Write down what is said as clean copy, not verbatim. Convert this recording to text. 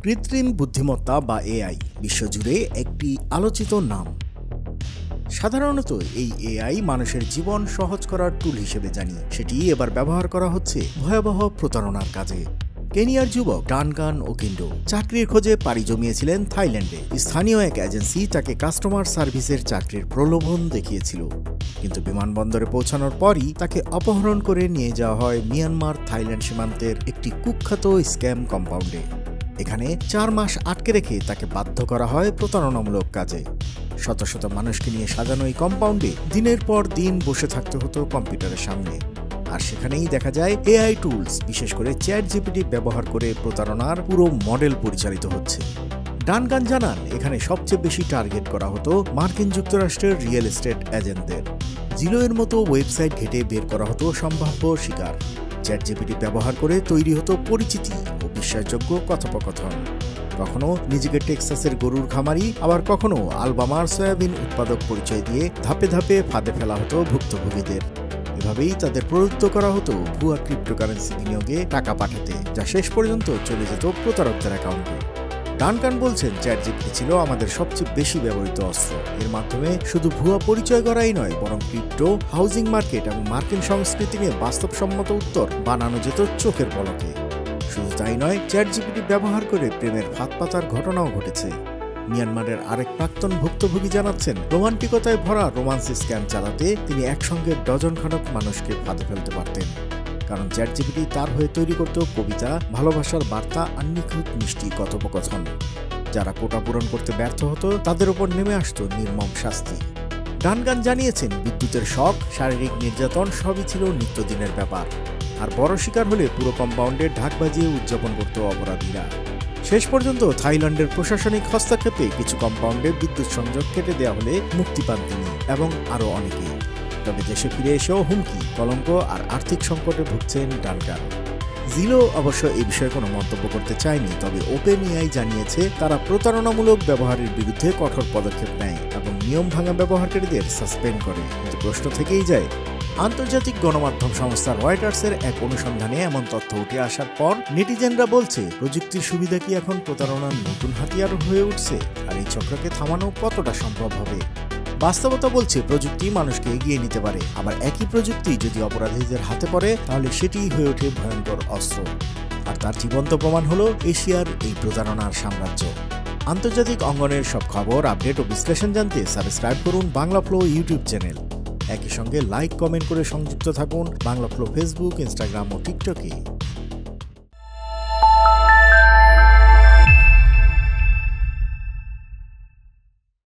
কৃত্রিম বুদ্ধিমত্তা বা এআই বিশ্বজুড়ে একটি আলোচিত নাম। সাধারণত এই এআই মানুষের জীবন সহজ করার টুল হিসেবে জানি, সেটি এবার ব্যবহার করা হচ্ছে ভয়াবহ প্রতারণার কাজে। কেনিয়ার যুবক ডানকান ওকিন্ডো চাকরির খোঁজে পাড়ি জমিয়েছিলেন থাইল্যান্ডে। স্থানীয় এক এজেন্সি তাকে কাস্টমার সার্ভিসের চাকরির প্রলোভন দেখিয়েছিল, কিন্তু বিমানবন্দরে পৌঁছানোর পরই তাকে অপহরণ করে নিয়ে যাওয়া হয় মিয়ানমার থাইল্যান্ড সীমান্তের একটি কুখ্যাত স্ক্যাম কম্পাউন্ডে। এখানে 4 মাস আটকে রেখে তাকে বাধ্য করা হয় প্রতারণামূলক কাজে। শত শত মানুষকে নিয়ে সাজানো এই কম্পাউন্ডে দিনের পর দিন বসে থাকতে হতো কম্পিউটারের সামনে। আর সেখানেই দেখা যায় এআই টুলস, বিশেষ করে চ্যাটজিপিটি ব্যবহার করে প্রতারণার পুরো মডেল পরিচালিত হচ্ছে। ডানকান জানান, এখানে সবচেয়ে বেশি টার্গেট করা হতো মার্কিন যুক্তরাষ্ট্রের রিয়েল এস্টেট এজেন্টদের। জিলোয়ের মতো ওয়েবসাইট ঘেটে বের করা হতো সম্ভাব্য শিকার। চ্যাটজিপিটি ব্যবহার করে তৈরি হতো পরিচিতি ও বিশ্বাসযোগ্য কথোপকথন। কখনো নিজেকে টেক্সাসের গরুর খামারি, আবার কখনো আলবামার সয়াবিন উৎপাদক পরিচয় দিয়ে ধাপে ধাপে ফাঁদে ফেলা হতো ভুক্তভোগীদের। এভাবেই তাদের প্রলুব্ধ করা হতো ভুয়া ক্রিপ্টোকারেন্সি বিনিয়োগে টাকা পাঠাতে, যা শেষ পর্যন্ত চলে যেত প্রতারকদের অ্যাকাউন্টে। ডানকান বলছেন, চ্যাটজিপিটি ছিল আমাদের সবচেয়ে বেশি ব্যবহৃত অস্ত্র। এর মাধ্যমে শুধু ভুয়া পরিচয় করাই নয়, বরং ক্রিপ্টো, হাউজিং মার্কেট এবং মার্কিন সংস্কৃতি নিয়ে বাস্তবসম্মত উত্তর বানানো যেত চোখের পলকে। শুধু তাই নয়, চ্যাটজিপিটি ব্যবহার করে প্রেমের ফাঁদ পাতার ঘটনাও ঘটেছে। মিয়ানমারের আরেক প্রাক্তন ভুক্তভোগী জানাচ্ছেন, রোমান্টিকতায় ভরা রোমান্স স্ক্যাম চালাতে তিনি একসঙ্গে ডজন খানেক মানুষকে ফাঁদে ফেলতে পারতেন, কারণ চ্যাটজিপিটি তার হয়ে তৈরি করত কবিতা, ভালোবাসার বার্তা আর নিখুঁত মিষ্টি কথোপকথন। যারা কোটা পূরণ করতে ব্যর্থ হতো তাদের উপর নেমে আসতো নির্মম শাস্তি। ডানকান জানিয়েছেন, বিদ্যুতের শক, শারীরিক নির্যাতন সবই ছিল নিত্যদিনের ব্যাপার। আর বড় শিকার হলে পুরো কম্পাউন্ডে ঢাক বাজিয়ে উদযাপন করত অপরাধীরা। শেষ পর্যন্ত থাইল্যান্ডের প্রশাসনিক হস্তক্ষেপে কিছু কম্পাউন্ডে বিদ্যুৎ সংযোগ কেটে দেওয়া হলে মুক্তি পান তিনি এবং আরও অনেকেই। তবে দেশে ফিরে এসেও হুমকি, কলঙ্ক আর আর্থিক সংকটে ভুগছেন ডানকান। জিলো অবশ্য এই বিষয়ে কোনো মন্তব্য করতে চায়নি, তবে ওপেন এআই জানিয়েছে তারা প্রতারণামূলক ব্যবহারের বিরুদ্ধে কঠোর পদক্ষেপ নেয় এবং নিয়ম ভাঙা ব্যবহারকারীদের সাসপেন্ড করে। কিন্তু প্রশ্ন থেকেই যায়, আন্তর্জাতিক গণমাধ্যম সংস্থা রয়টার্সের এক অনুসন্ধানে এমন তথ্য উঠে আসার পর নেটিজেনরা বলছে, প্রযুক্তির সুবিধা কি এখন প্রতারণার নতুন হাতিয়ার হয়ে উঠছে? আর এই চক্রকে থামানো কতটা সম্ভব হবে? বাস্তবতা বলছে, প্রযুক্তি মানুষকে এগিয়ে নিতে পারে, আবার একই প্রযুক্তি যদি অপরাধীদের হাতে পড়ে তাহলে সেটিই হয়ে ওঠে ভয়ঙ্কর অস্ত্র। আর তার জীবন্ত প্রমাণ হলো এশিয়ার এই প্রতারণার সাম্রাজ্য। আন্তর্জাতিক অঙ্গনের সব খবর, আপডেট ও বিশ্লেষণ জানতে সাবস্ক্রাইব করুন বাংলা ফ্লো ইউটিউব চ্যানেল। একই সঙ্গে লাইক, কমেন্ট করে সংযুক্ত থাকুন বাংলা ফ্লো ফেসবুক, ইনস্টাগ্রাম ও টিকটকে।